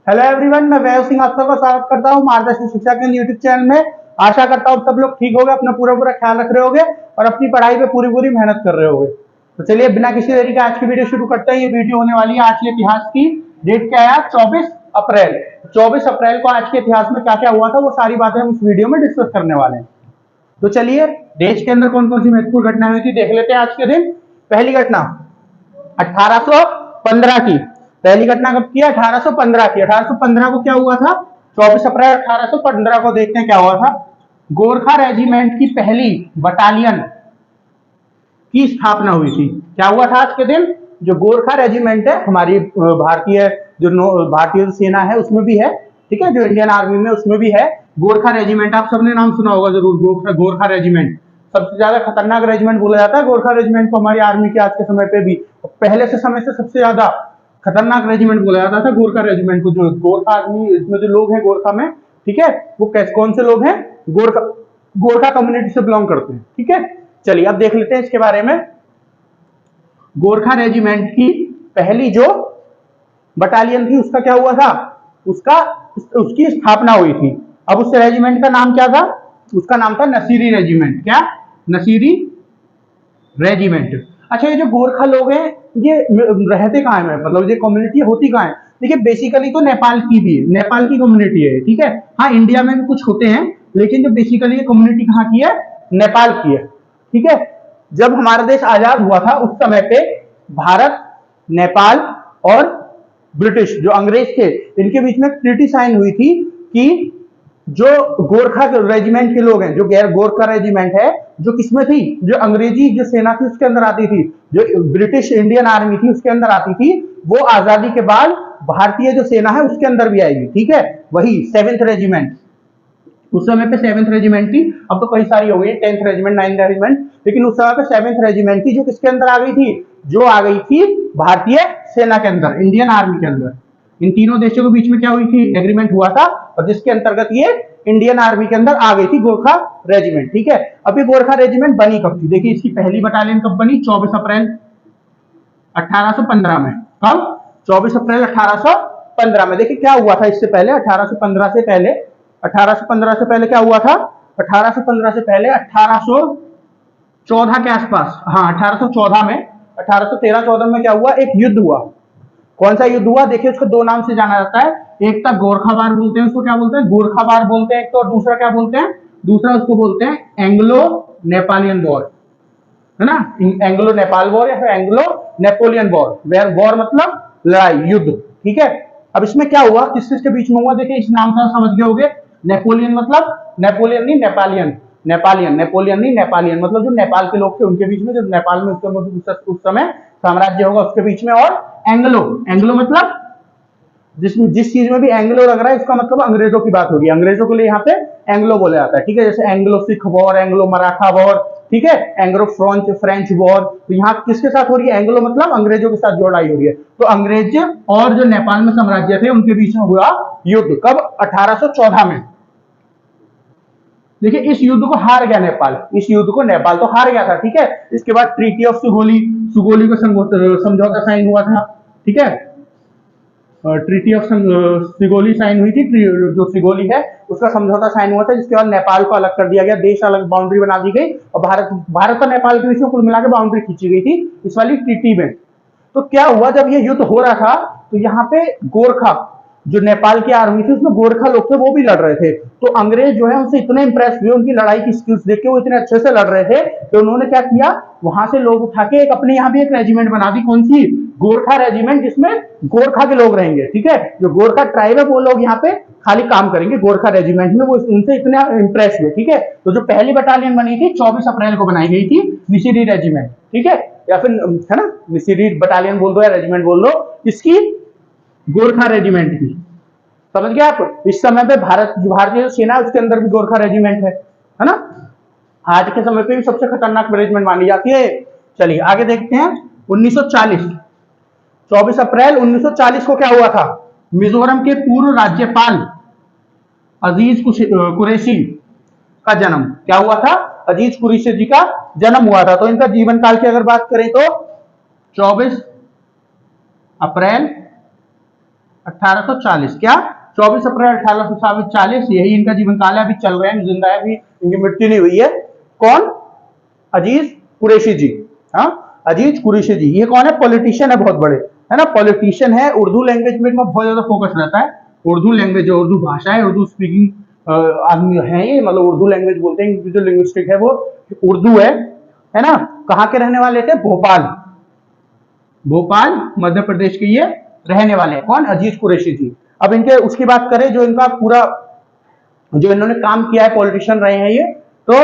Hello everyone, मैं वैभव सिंह आप सबका स्वागत करता हूं मार्गदर्शन शिक्षा के यूट्यूब चैनल में। आशा करता हूं सब लोग ठीक होंगे, अपना पूरा पूरा ख्याल रख रहे होंगे और अपनी पढ़ाई पे पूरी पूरी मेहनत कर रहे होंगे। तो चलिए बिना किसी देरी के आज की वीडियो शुरू करते हैं। ये वीडियो होने वाली है आज के इतिहास की। डेट क्या है? 24 अप्रैल। 24 अप्रैल को आज के इतिहास में क्या क्या हुआ था वो सारी बातें हम इस वीडियो में डिस्कस करने वाले हैं। तो चलिए देश के अंदर कौन कौन सी महत्वपूर्ण घटनाएं हुई थी देख लेते हैं आज के दिन। पहली घटना 1815 की। पहली घटना कब की? 1815 की। 1815 को क्या हुआ था? 24 अप्रैल 1815 को देखते हैं क्या हुआ था। गोरखा रेजिमेंट की पहली बटालियन की स्थापना हुई थी। क्या हुआ था आज के दिन? जो गोरखा रेजिमेंट है हमारी भारतीय भारतीय सेना है उसमें भी है, ठीक है, जो इंडियन आर्मी में उसमें भी है गोरखा रेजिमेंट। आप सबने नाम सुना होगा जरूर, गोरखा रेजिमेंट। सबसे ज्यादा खतरनाक रेजिमेंट बोला जाता है गोरखा रेजिमेंट को हमारी आर्मी के आज के समय पे भी। पहले से समय से सबसे ज्यादा खतरनाक रेजिमेंट बोला जाता था गोरखा रेजिमेंट को। जो गोरखा आर्मी इसमें जो लोग हैं गोरखा में, ठीक है, वो कौन से लोग हैं? गोरखा गोरखा कम्युनिटी से बिलोंग करते हैं, ठीक है। चलिए अब देख लेते हैं इसके बारे में। गोरखा रेजिमेंट की पहली जो बटालियन थी उसका क्या हुआ था? उसकी स्थापना हुई थी। अब उस रेजिमेंट का नाम क्या था? उसका नाम था नसीरी रेजिमेंट। क्या? नसीरी रेजिमेंट। अच्छा, ये जो गोरखा लोग हैं ये रहते कहाँ है? मतलब ये कम्युनिटी होती कहाँ है? देखिए बेसिकली तो नेपाल की भी है, नेपाल की कम्युनिटी है, ठीक है। हाँ, इंडिया में भी कुछ होते हैं लेकिन जो बेसिकली ये कम्युनिटी कहाँ की है? नेपाल की है, ठीक है। जब हमारा देश आजाद हुआ था उस समय पे भारत, नेपाल और ब्रिटिश जो अंग्रेज थे इनके बीच में ट्रीटी साइन हुई थी कि जो गोरखा रेजिमेंट के लोग हैं, जो गोरखा रेजिमेंट है जो किसमें थी? जो अंग्रेजी जो सेना थी उसके अंदर आती थी, जो ब्रिटिश इंडियन आर्मी थी उसके अंदर आती थी, वो आजादी के बाद भारतीय जो सेना है उसके अंदर भी आएगी, ठीक है। वही 7th रेजिमेंट, उस समय पे 7th रेजिमेंट थी। अब तो कई सारी हो गई, 10th रेजिमेंट, 9th रेजिमेंट, लेकिन उस समय पे 7th रेजिमेंट थी जो किसके अंदर आ गई थी? जो आ गई थी भारतीय सेना के अंदर, इंडियन आर्मी के अंदर। इन तीनों देशों के बीच में क्या हुई थी? एग्रीमेंट हुआ था और जिसके अंतर्गत ये इंडियन आर्मी के अंदर आ गई थी गोरखा रेजिमेंट, ठीक है। अब ये गोरखा रेजिमेंट बनी कब थी? देखिए इसकी पहली बटालियन कब बनी? 24 अप्रैल 1815 में। कब? 24 अप्रैल 1815 में। देखिए क्या हुआ था इससे पहले, 1815 से पहले, 1815 से पहले क्या हुआ था? 1815 से पहले 1814 के आसपास, हाँ 1814 में, 1813-14 में क्या हुआ? एक युद्ध हुआ। कौन सा युद्ध हुआ? देखिए उसको दो नाम से जाना जाता है। एक था गोरखा वार बोलते हैं, उसको क्या बोलते हैं? गोरखा वार बोलते हैं एक तो, और दूसरा क्या बोलते हैं? दूसरा उसको बोलते हैं एंग्लो नेपालियन वॉर, है ना। एंग्लो नेपाल वॉर या फिर Anglo Napoleon war. Where war मतलब लड़ाई, युद्ध, ठीक है। अब इसमें क्या हुआ, किस किस के बीच में हुआ? देखिए इस नाम से समझ गए होंगे। नेपोलियन मतलब नेपोलियन नहीं नेपालियन, नेपालियन, नेपोलियन नहीं नेपालियन, मतलब जो नेपाल के लोग थे उनके बीच में, जो नेपाल में उस समय साम्राज्य होगा उसके बीच में। और एंग्लो, एंग्लो मतलब जिस चीज में भी एंग्लो लग रहा है इसका मतलब अंग्रेजों की बात होगी। अंग्रेजों के लिए यहाँ पे एंग्लो बोला जाता है, ठीक है। जैसे Anglo Sikh war, Anglo Maratha war, ठीक है, एंग्लो फ्रेंच वॉर। तो यहाँ किसके साथ हो रही है? एंग्लो मतलब अंग्रेजों के साथ जो लड़ाई हो रही है। तो अंग्रेज और जो नेपाल में साम्राज्य थे उनके बीच में हुआ युद्ध। कब? 1814 में। देखिए इस युद्ध को हार गया नेपाल, इस युद्ध को नेपाल तो हार गया था, ठीक है। इसके बाद ट्रीटी ऑफ सुगोली, सुगोली का समझौता साइन हुआ था, ठीक है। ट्रीटी ऑफ सिगोली साइन हुई थी, जो सिगोली है उसका समझौता साइन हुआ था, जिसके बाद नेपाल को अलग कर दिया गया, देश अलग, बाउंड्री बना दी गई और भारत और नेपाल के बीच में कुल मिलाकर बाउंड्री खींची गई थी इस वाली ट्रीटी में। तो क्या हुआ, जब ये युद्ध हो रहा था तो यहाँ पे गोरखा, जो नेपाल की आर्मी थी उसमें गोरखा लोग थे वो भी लड़ रहे थे। तो अंग्रेज जो है उनसे इतने इंप्रेस हुए, उनकी लड़ाई की स्किल्स देख के वो इतने अच्छे से लड़ रहे थे कि उन्होंने क्या किया, वहां से लोग उठा के एक अपने यहाँ भी एक रेजिमेंट बना दी। कौन सी? गोरखा रेजिमेंट, जिसमें गोरखा के लोग रहेंगे, ठीक है। जो गोरखा ट्राइब है वो लोग यहाँ पे खाली काम करेंगे गोरखा रेजिमेंट में। वो उनसे इतने इंप्रेस हुए, ठीक है। तो जो पहली बटालियन बनी थी 24 अप्रैल को बनाई गई थी, निशिरी रेजिमेंट, ठीक है, या फिर है ना निशिरी बटालियन बोल दो या रेजिमेंट बोल दो, इसकी गोरखा रेजिमेंट की। समझ गए आप? इस समय पे भारतीय सेना उसके अंदर भी गोरखा रेजिमेंट है ना। आज के समय पे भी सबसे खतरनाक रेजिमेंट मानी जाती है। चलिए आगे देखते हैं। 1940, 24 अप्रैल 1940 को क्या हुआ था? मिजोरम के पूर्व राज्यपाल अजीज कुरैशी का जन्म। क्या हुआ था? अजीज कुरैशी जी का जन्म हुआ था। तो इनका जीवन काल की अगर बात करें तो 24 अप्रैल 1840 क्या 24 अप्रैल 1840 यही इनका जीवन काल है। अभी चल रहे हैं, जिंदा है, अभी इनकी मृत्यु नहीं हुई है। कौन? अजीज कुरैशी जी। हाँ, अजीज कुरैशी जी। ये कौन है? पॉलिटिशियन है, बहुत बड़े, है ना, पॉलिटिशियन है। उर्दू लैंग्वेज में इनका बहुत ज्यादा फोकस रहता है। उर्दू लैंग्वेज, जो उर्दू भाषा है, उर्दू स्पीकिंग आदमी है ये, मतलब उर्दू लैंग्वेज बोलते हैं। इनकी जो लिंग्विस्टिक है वो उर्दू है ना। कहाँ के रहने वाले थे? भोपाल, भोपाल मध्य प्रदेश के ये रहने वाले हैं। कौन? अजीज कुरैशी जी। अब इनके उसकी बात करें, जो इनका पूरा जो इन्होंने काम किया है, पॉलिटिशियन रहे हैं ये, तो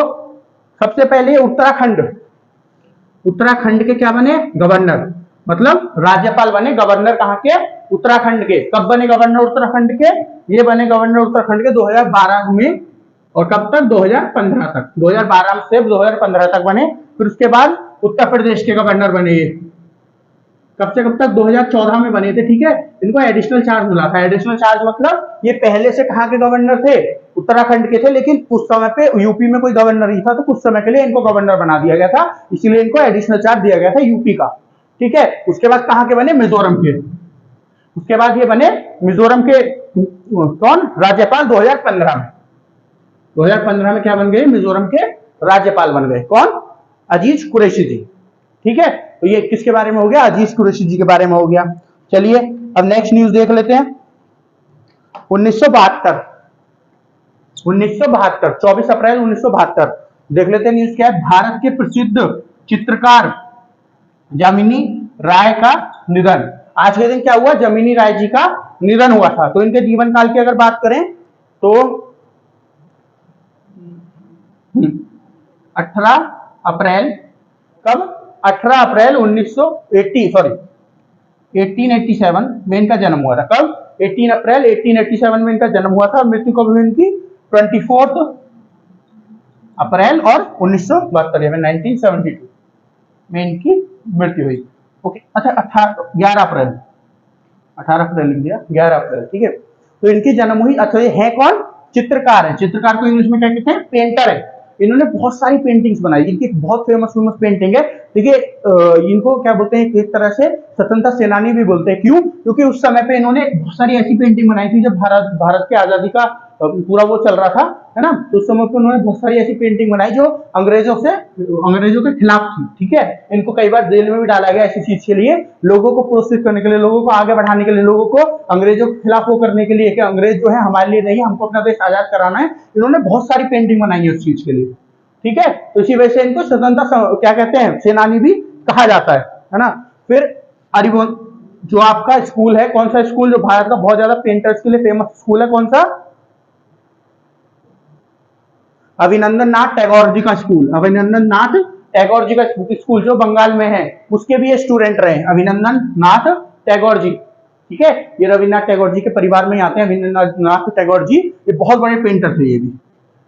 सबसे पहले उत्तराखंड, उत्तराखंड के क्या बने? गवर्नर, मतलब राज्यपाल बने। गवर्नर कहाँ के? उत्तराखंड के। कब बने गवर्नर उत्तराखंड के? ये बने गवर्नर उत्तराखंड के 2012 में। और कब तक? 2015 तक। 2012 से 2015 तक बने। फिर उसके बाद उत्तर प्रदेश के गवर्नर बने ये। कब से कब तक? 2014 में बने थे। ठीक है, इनको एडिशनल चार्ज मिला था। एडिशनल चार्ज मतलब ये पहले से कहाँ के गवर्नर थे? उत्तराखंड के थे, लेकिन उस समय पे यूपी में कोई गवर्नर नहीं था, तो कुछ समय के लिए इनको गवर्नर बना दिया गया था, इसीलिए इनको एडिशनल चार्ज दिया गया था यूपी का। ठीक है, उसके बाद कहाँ के बने? मिजोरम के। उसके बाद ये बने मिजोरम के कौन? राज्यपाल 2015 में। 2015 में क्या बन गए? मिजोरम के राज्यपाल बन गए। कौन? अजीज कुरैशी जी। ठीक है, तो ये किसके बारे में हो गया? अजीज कुरैशी जी के बारे में हो गया। चलिए अब नेक्स्ट न्यूज देख लेते हैं। 1972, 1972, 24 अप्रैल 1972 देख लेते हैं न्यूज क्या है। भारत के प्रसिद्ध चित्रकार जमिनी राय का निधन। आज के दिन क्या हुआ? जमिनी राय जी का निधन हुआ था। तो इनके जीवन काल की अगर बात करें तो 18 अप्रैल, कब? 18 अप्रैल 1887 में इनका जन्म हुआ था। कब? 18 अप्रैल 1887 में इनका जन्म हुआ था। मृत्यु कब हुई इनकी? 24 अप्रैल और 1972 में 1972 में इनकी मृत्यु हुई। ओके, अच्छा 11 अप्रैल, 18 अप्रैल लिख दिया, 11 अप्रैल। ठीक है, तो इनकी जन्म हुई। अच्छा, ये है कौन? चित्रकार है। चित्रकार को इंग्लिश में क्या कहते हैं? पेंटर है। इन्होंने बहुत सारी पेंटिंग्स बनाई। इनकी बहुत फेमस पेंटिंग है। देखिए, इनको क्या बोलते हैं? एक तरह से स्वतंत्रता सेनानी भी बोलते हैं। क्यों? क्योंकि उस समय पे इन्होंने बहुत सारी ऐसी पेंटिंग बनाई थी जब भारत की आजादी का पूरा वो चल रहा था, है ना। तो उस समय पे उन्होंने बहुत सारी ऐसी पेंटिंग बनाई जो अंग्रेजों के खिलाफ थी। ठीक है, इनको कई बार जेल में भी डाला गया ऐसी चीज के लिए, लोगों को प्रोत्साहित करने के लिए, लोगों को आगे बढ़ाने के लिए, लोगों को अंग्रेजों के खिलाफ वो करने के लिए कि अंग्रेज जो है हमारे लिए नहीं, हमको अपना देश आजाद कराना है। इन्होंने बहुत सारी पेंटिंग बनाई है उस चीज के लिए। ठीक है, तो इसी वजह से इनको स्वतंत्रता क्या कहते हैं? सेनानी भी कहा जाता है ना। फिर अरिबोन जो आपका स्कूल है, कौन सा स्कूल जो भारत का बहुत ज्यादा पेंटर्स के लिए फेमस स्कूल है? कौन सा? अभिनंदन नाथ टैगोर जी का स्कूल। अभिनंदन नाथ टैगोर जी का स्कूल जो बंगाल में है, उसके भी ये स्टूडेंट रहे, अभिनंदन नाथ टैगोर जी। ठीक है, ये रविन्द्रनाथ टैगोर जी के परिवार में आते हैं। अभिनंदन नाथ टैगोर जी ये बहुत बड़े पेंटर थे, ये भी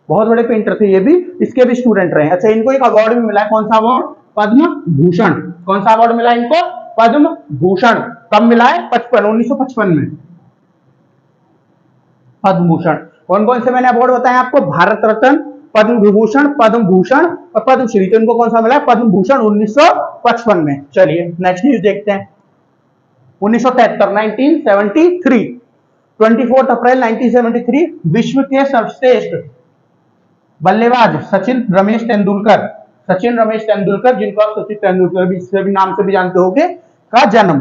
बहुत बड़े पेंटर थे, ये भी इसके भी स्टूडेंट रहे। अच्छा, इनको एक अवार्ड भी मिला है। कौन सा अवार्ड? पद्म भूषण। कौन सा अवार्ड मिला इनको? पद्म भूषण। कब मिला है? 1955 में पद्म भूषण। कौन कौन से मैंने अवार्ड बताया आपको? भारत रत्न, पद्म विभूषण, पद्म भूषण और पद्मश्री। तो इनको कौन सा मिला है? पद्म भूषण 1955 में। चलिए नेक्स्ट न्यूज देखते हैं। 1973 24 अप्रैल 1973 विश्व के सर्वश्रेष्ठ बल्लेबाज सचिन रमेश तेंदुलकर, सचिन रमेश तेंदुलकर, जिनको आप सचिन तेंदुलकर भी इससे भी नाम से भी जानते होंगे, का जन्म।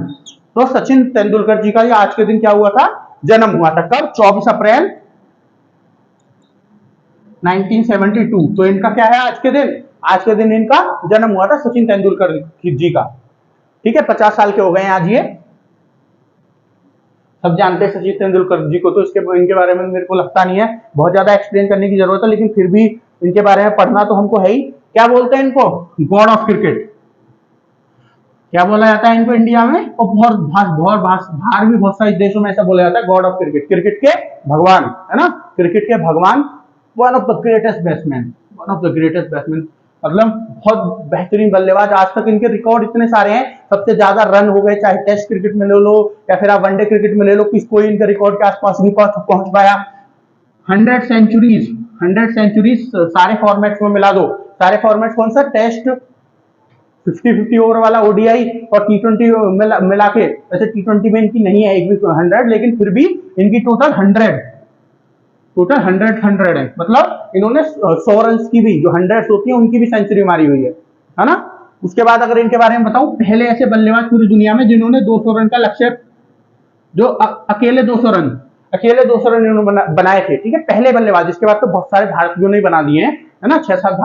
तो सचिन तेंदुलकर जी का आज के दिन क्या हुआ था? जन्म हुआ था। कब? 24 अप्रैल 1972। तो इनका क्या है आज के दिन? आज के दिन इनका जन्म हुआ था सचिन तेंदुलकर जी का। ठीक है, 50 साल के हो गए हैं आज ये। सब जानते हैं सचिन तेंदुलकर जी को, तो इनके बारे में मेरे को लगता नहीं है बहुत ज्यादा एक्सप्लेन करने की जरूरत है, लेकिन फिर भी इनके बारे में पढ़ना तो हमको है ही। क्या बोलते हैं इनको? God of cricket. क्या बोला जाता है इनको इंडिया में? और बाहर भी बहुत सारे देशों में ऐसा बोला जाता है, गॉड ऑफ क्रिकेट, क्रिकेट के भगवान, है ना, क्रिकेट के भगवान। One of the greatest batsman, one of the greatest batsman, मतलब बहुत बेहतरीन बल्लेबाज। आज तक इनके रिकॉर्ड इतने सारे हैं, सबसे ज्यादा रन हो गए, चाहे टेस्ट क्रिकेट में ले लो या फिर आप वनडे क्रिकेट में ले लो, कोई इनके रिकॉर्ड के आसपास नहीं पहुंच पाया। 100 सेंचुरीज, 100 सेंचुरीज सारे फॉर्मेट्स में मिला दो। सारे फॉर्मेट्स कौन सा? टेस्ट, 50-50 ओवर वाला ओडीआई और T20 मिला के, वैसे T20 में इनकी नहीं है एक भी 100, लेकिन फिर भी इनकी टोटल 100 है। मतलब इन्होंने 100 रन की भी, जो 100 होती है उनकी भी सेंचुरी मारी हुई है ना। उसके बाद अगर इनके बारे में बताऊं, पहले ऐसे बल्लेबाज पूरी दुनिया में जिन्होंने 200 रन का लक्ष्य, जो अकेले 200 रन इन्होंने बनाए थे, ठीक है, पहले बल्लेबाज। इसके बाद तो बहुत सारे भारतीयों ने बना दिए हैं, है ना, 6-7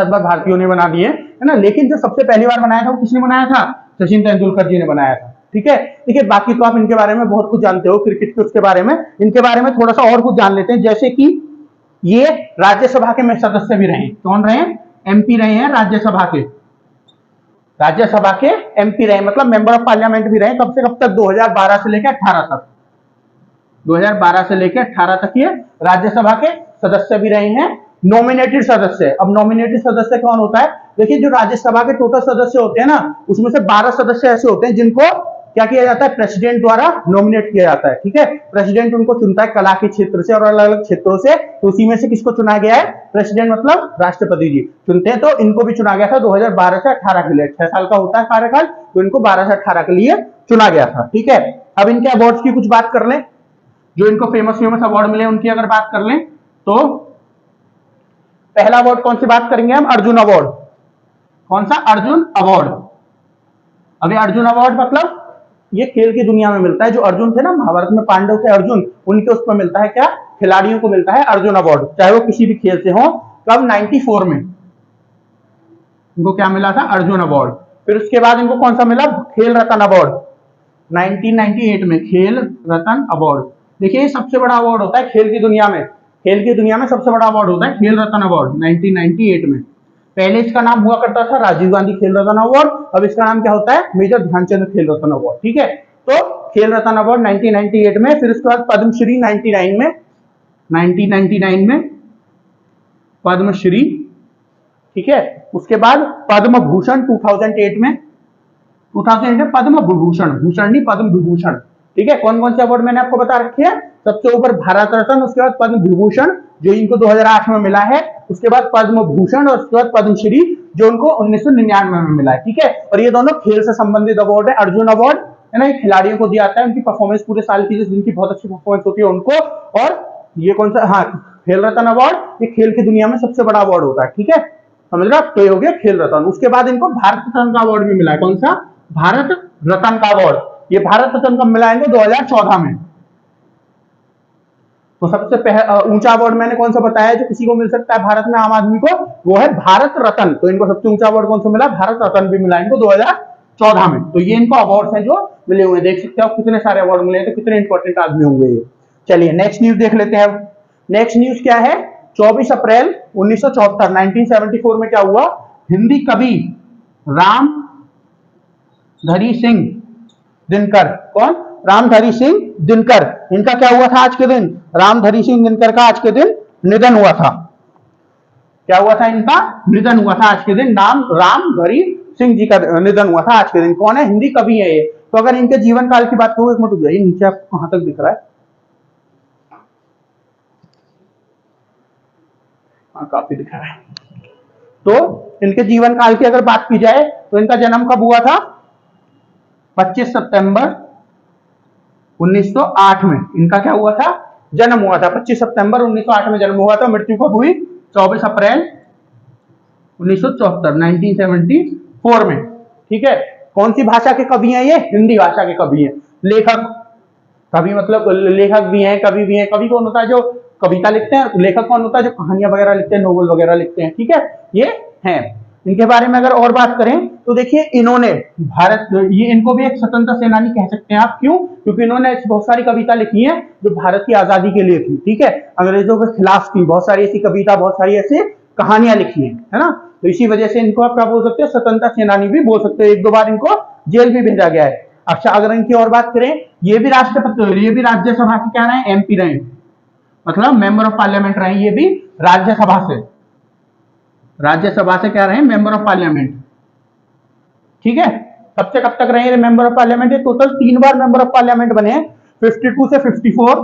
बार भारतीयों ने बना दिए, है ना। लेकिन जो सबसे पहली बार बनाया था वो किसने बनाया था? सचिन तेंदुलकर जी ने बनाया था, ठीक है। ठीक है, बाकी तो आप इनके बारे में बहुत कुछ जानते हो क्रिकेट के, उसके बारे में, इनके बारे में थोड़ा सा और कुछ जान लेते हैं। जैसे कि ये राज्यसभा के में सदस्य भी रहे। कौन रहे? एमपी रहे हैं, राज्यसभा के एमपी रहे, मतलब मेंबर ऑफ पार्लियामेंट भी रहे। कब से कब तक? 2012 से लेकर 18 तक। 2012 से लेकर 18 तक ये राज्यसभा के सदस्य भी रहे हैं, नॉमिनेटेड सदस्य। अब नॉमिनेटेड सदस्य कौन होता है? देखिए, जो राज्यसभा के टोटल सदस्य होते हैं ना, उसमें से 12 सदस्य ऐसे होते हैं जिनको क्या किया जाता है? प्रेसिडेंट द्वारा नॉमिनेट किया जाता है, ठीक है। प्रेसिडेंट उनको चुनता है कला के क्षेत्र से और अलग अलग क्षेत्रों से। तो उसी में से किसको चुना गया है? प्रेसिडेंट मतलब राष्ट्रपति जी चुनते हैं। तो इनको भी चुना गया था 2012 से 18 के लिए। 6 साल का होता है कार्यकाल, तो इनको 12 से 18 के लिए चुना गया था, ठीक है। अब इनके अवार्ड्स की कुछ बात कर लें, जो इनको फेमस अवार्ड मिले उनकी अगर बात कर लें, तो पहला अवार्ड कौन सी बात करेंगे हम? अर्जुन अवार्ड। कौन सा? अर्जुन अवार्ड। अभी अर्जुन अवार्ड मतलब ये खेल की दुनिया में मिलता है। जो अर्जुन थे ना महाभारत में, पांडव थे अर्जुन, उनके उस पर मिलता है क्या? खिलाड़ियों को मिलता है अर्जुन अवार्ड, चाहे वो किसी भी खेल से हो। कब? 94 में इनको क्या मिला था? अर्जुन अवार्ड। फिर उसके बाद इनको कौन सा मिला? खेल रत्न अवार्ड, 1998 में खेल रत्न अवार्ड। देखिए, ये सबसे बड़ा अवार्ड होता है खेल की दुनिया में। खेल की दुनिया में सबसे बड़ा अवार्ड होता है खेल रत्न अवार्ड, 1998 में। पहले इसका नाम हुआ करता था राजीव गांधी खेल रत्न अवार्ड, अब इसका नाम क्या होता है? मेजर ध्यानचंद खेल रत्न अवार्ड, ठीक है। तो खेल रत्न अवार्ड 1998 में। फिर उसके बाद पद्मश्री 1999 में पद्मश्री, ठीक है। उसके बाद पद्म भूषण 2008 में, 2008 में पद्म विभूषण, भूषण नहीं पद्म विभूषण, ठीक है। कौन कौन से अवार्ड मैंने आपको बता रखे हैं? सबसे ऊपर भारत रत्न, उसके बाद पद्म विभूषण जो इनको 2008 में मिला है, उसके बाद पद्म भूषण और उसके बाद पद्मश्री जो उनको 1999 में मिला है, ठीक है। और ये दोनों खेल से संबंधित अवार्ड है। अर्जुन अवार्ड है ना, ये खिलाड़ियों को दिया जाता है, उनकी परफॉर्मेंस पूरे साल की, जिनकी बहुत अच्छी परफॉर्मेंस होती है उनको। और ये कौन सा? हाँ, खेल रत्न अवार्ड, ये खेल की दुनिया में सबसे बड़ा अवार्ड होता है, ठीक है, समझ रहे आप। तो ये हो गया खेल रत्न। उसके बाद इनको भारत रत्न का अवार्ड भी मिला है। कौन सा? भारत रत्न का अवार्ड। ये भारत रत्न कब मिला इनको? 2014 में। तो सबसे ऊंचा अवार्ड मैंने कौन सा बताया जो किसी को मिल सकता है भारत में, आम आदमी को? वो है भारत रत्न। तो इनको सबसे ऊंचा अवार्ड कौन सा मिला? भारत रत्न भी मिला इनको 2014 में। तो ये इनको अवार्ड हैं जो मिले हुए हैं। देख सकते हो कितने सारे अवार्ड मिले हैं, तो कितने इंपॉर्टेंट आदमी होंगे ये। चलिए नेक्स्ट न्यूज देख लेते हैं। नेक्स्ट न्यूज क्या है? 24 अप्रैल 1974, 1974 में क्या हुआ? हिंदी कवि रामधारी सिंह दिनकर। कौन? रामधारी सिंह दिनकर। इनका क्या हुआ था आज के दिन? रामधारी सिंह दिनकर का आज के दिन निधन हुआ था। क्या हुआ था? इनका निधन हुआ था आज के दिन। नाम रामधारी सिंह जी का निधन हुआ था आज के दिन। कौन है? हिंदी कवि है ये। तो अगर इनके जीवन काल की बात करूं, एक मिनट रुक जाइए, नीचे आपको कहां तक दिख रहा है? हाँ, काफी दिख रहा है। तो इनके जीवन काल की अगर बात की जाए तो इनका जन्म कब हुआ था? 25 सितंबर 1908 में इनका क्या हुआ था? जन्म हुआ था। 25 सितंबर 1908 में जन्म हुआ था। मृत्यु कब हुई? 24 अप्रैल 1974, 1974 में, ठीक है। कौन सी भाषा के कवि हैं ये? हिंदी भाषा के कवि हैं। लेखक, कवि मतलब लेखक भी हैं, कवि भी हैं। कवि कौन होता है? जो कविता लिखते हैं। लेखक कौन होता है? जो कहानियां वगैरह लिखते हैं, नोवेल वगैरह लिखते हैं, ठीक है, ये हैं। इनके बारे में अगर और बात करें तो देखिए, इन्होंने ये इनको भी एक स्वतंत्रता सेनानी कह सकते हैं आप। क्यों? क्योंकि इन्होंने बहुत सारी कविता लिखी है जो भारत की आजादी के लिए थी, ठीक है, अंग्रेजों के खिलाफ थी। बहुत सारी ऐसी कविता, बहुत सारी ऐसी कहानियां लिखी है ना। तो इसी वजह से इनको आप क्या बोल सकते हो? स्वतंत्रता सेनानी भी बोल सकते हो। 1-2 बार इनको जेल भी भेजा गया है। अच्छा, अगर इनकी और बात करें, ये भी राष्ट्रपति, ये भी राज्यसभा के क्या रहे? एमपी रहे, मतलब मेंबर ऑफ पार्लियामेंट रहे। ये भी राज्यसभा से क्या रहे? मेंबर ऑफ पार्लियामेंट, ठीक है। कब से कब तक रहे member of parliament? Total 3 bar member of parliament बने हैं, 52 से 54,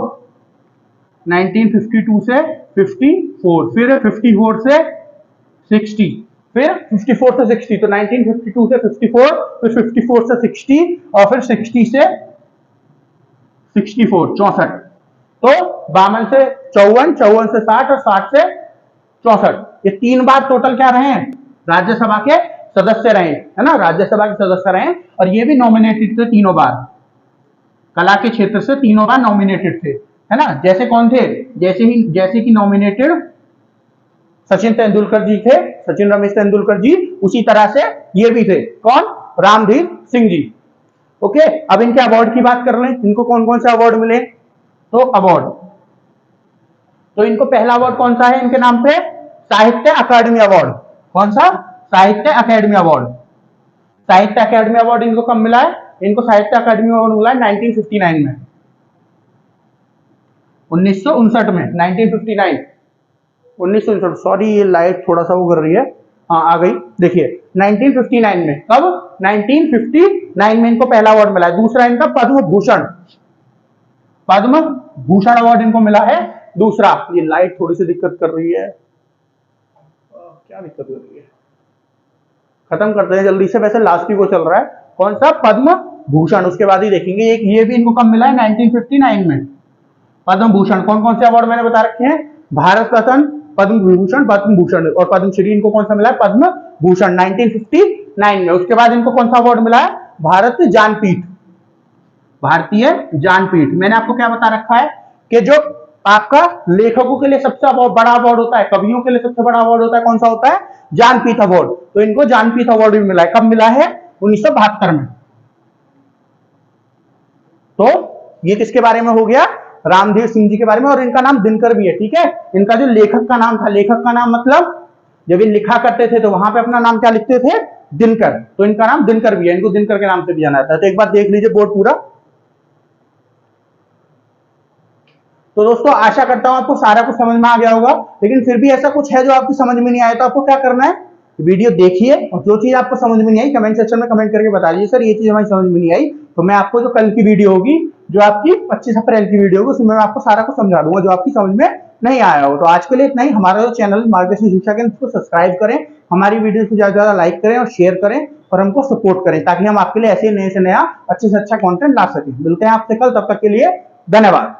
1952 से 54, फिर 54 से 60, फिर 54 से 60, तो 1952 से 54, फिर 54 से 60 और फिर 60 से 64, 64। तो 52 से 54, 54 से 60 और 60 से 64, ये 3 बार टोटल क्या रहे हैं, राज्यसभा के सदस्य रहे, है ना, राज्यसभा के सदस्य रहे। और ये भी नॉमिनेटेड थे तीनों बार, कला के क्षेत्र से तीनों बार नॉमिनेटेड थे, है ना। जैसे कौन थे, जैसे कि नॉमिनेटेड सचिन तेंदुलकर जी थे, सचिन रमेश तेंदुलकर जी, उसी तरह से ये भी थे, कौन, रामधीर सिंह जी। ओके, अब इनके अवार्ड की बात कर लें, इनको कौन कौन से अवार्ड मिले। तो अवार्ड, तो इनको पहला अवार्ड कौन सा है इनके नाम पे, साहित्य अकादमी अवार्ड। कौन सा, साहित्य अकादमी अवार्ड। साहित्य अकादमी अवार्ड इनको कब मिला है, इनको साहित्य अकादमी अवार्ड मिला है 1959 में, 1959 में, 1959, 1959। सॉरी ये लाइट थोड़ा सा वो कर रही है, हाँ आ गई, देखिए 1959 में, कब, 1959 में इनको पहला अवार्ड मिला है। दूसरा इनका पद्म भूषण, पद्म भूषण अवार्ड इनको मिला है दूसरा। ये लाइट थोड़ी सी दिक्कत कर रही है, क्या दिक्कत कर रही है, खत्म करते हैं जल्दी से, वैसे लास्ट ही वो चल रहा है। कौन सा, पद्म भूषण, उसके बाद ही देखेंगे। एक ये भी इनको कब मिला है, 1959 में, पद्म भूषण। कौन कौन से अवार्ड मैंने बता रखे हैं, भारत रत्न, पद्म विभूषण, पद्म भूषण और पद्मश्री, इनको कौन सा मिला है, पद्म भूषण 1959 में। उसके बाद इनको कौन सा अवार्ड मिला है, भारत ज्ञानपीठ, भारतीय ज्ञानपीठ। मैंने आपको क्या बता रखा है कि जो आपका लेखकों के लिए सबसे बड़ा अवार्ड होता है, कवियों के लिए सबसे बड़ा अवार्ड होता है, कौन सा होता है, ज्ञानपीठ अवार्ड। तो इनको ज्ञानपीठ अवार्ड भी मिला है, कब मिला है, 1972 में। तो ये किसके बारे में हो गया, रामधीर सिंह जी के बारे में। और इनका नाम दिनकर भी है, ठीक है। इनका जो लेखक का नाम था, लेखक का नाम मतलब जब ये लिखा करते थे तो वहां पे अपना नाम क्या लिखते थे, दिनकर, तो इनका नाम दिनकर भी है, इनको दिनकर के नाम से भी जाना जाता है। तो एक बार देख लीजिए बोर्ड पूरा। तो दोस्तों आशा करता हूं आपको सारा कुछ समझ में आ गया होगा, लेकिन फिर भी ऐसा कुछ है जो आपकी समझ में नहीं आया तो आपको क्या करना है, वीडियो देखिए और जो चीज आपको समझ में नहीं आई कमेंट सेक्शन में कमेंट करके बता दीजिए, सर ये चीज हमारी समझ में नहीं आई। तो मैं आपको जो कल की वीडियो होगी, जो आपकी 25 अप्रैल की वीडियो होगी, उसमें मैं आपको सारा कुछ समझा दूंगा जो आपकी समझ में नहीं आया हो। तो आज के लिए इतना ही। हमारा जो चैनल मार्गदर्शन शिक्षा केंद्र, उसको सब्सक्राइब करें, हमारी वीडियो को ज्यादा से ज्यादा लाइक करें और शेयर करें और हमको सपोर्ट करें, ताकि हम आपके लिए ऐसे नए से नया अच्छे से अच्छा कंटेंट ला सकें। मिलते हैं आपसे कल, तब तक के लिए धन्यवाद।